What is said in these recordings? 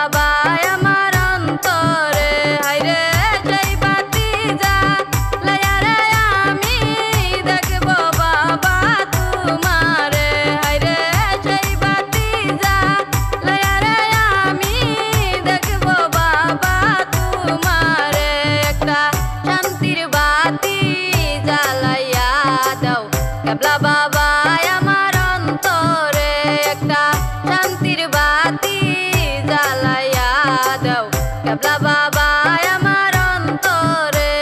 বাবা আমার অন্তরে হাইরে সেই বাতি জ্বালাইয়া রে আমি দেখবো বাবা তোমারে হাইরে সেই বাতি জ্বালাইয়া রে আমি দেখবো বাবা তোমারে একটা শান্তির বাতি জ্বালাইয়া দাও ক্যাবলা বাবা আমার অন্তরে একটা শান্তির বাতি জ্বালাইয়া দাও ক্যাবলা বাবা আমার অন্তরে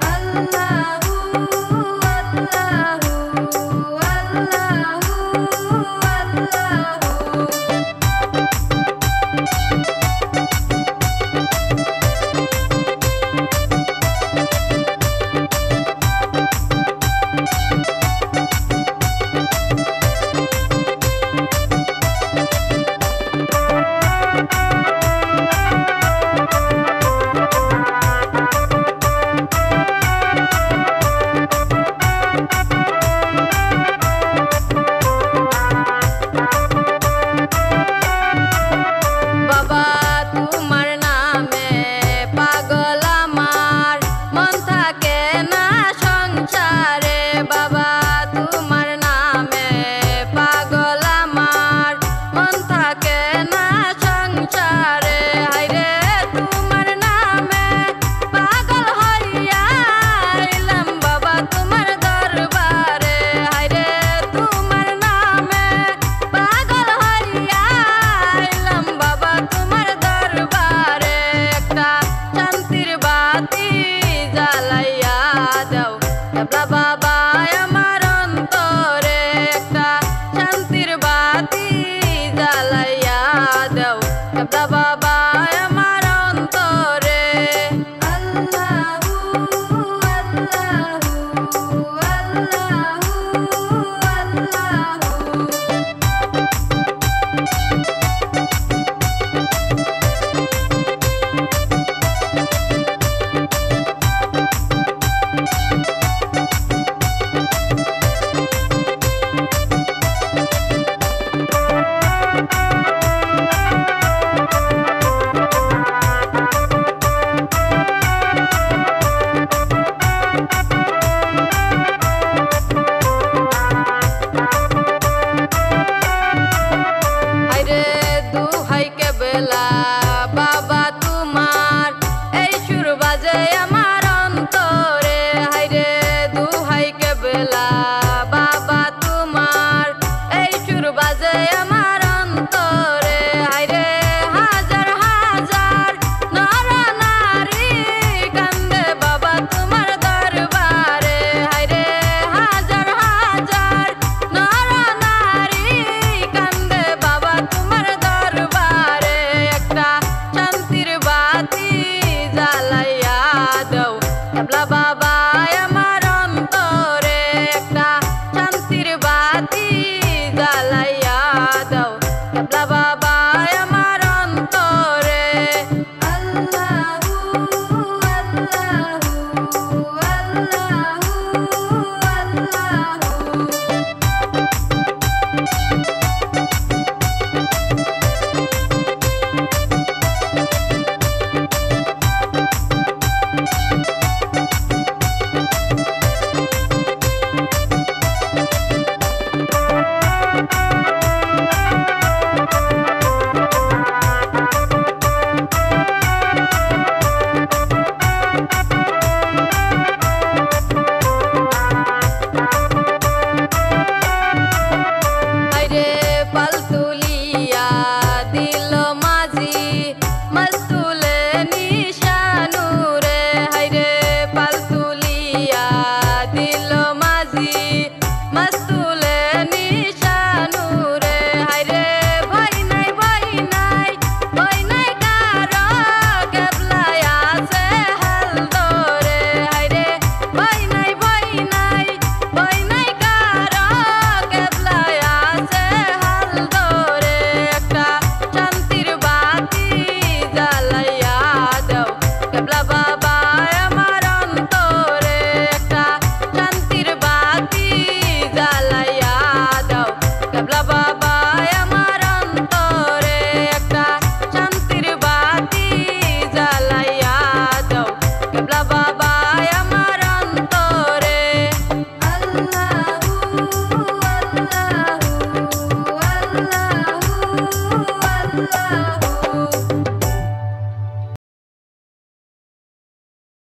আল্লাহু আল্লাহু আল্লাহু আল্লাহু বাবা তোমার নামে পাগল আমার মন থাকে না সংসারে বাবা তোমার নামে পাগল আমার মন থাকে না সংসারে হাইরে তোমার নামে পাগল হইয়া আইলাম বাবা তোমার দরবারে হাইরে তোমার নামে পাগল হইয়া আইলাম বাবা তোমার দরবারে একটা শান্তির বাতি জ্বালাইয়া দাও ক্যাবলা বাবা আমার অন্তরে একটা শান্তির বাতি জ্বালাইয়া দাও ক্যাবলা বাবা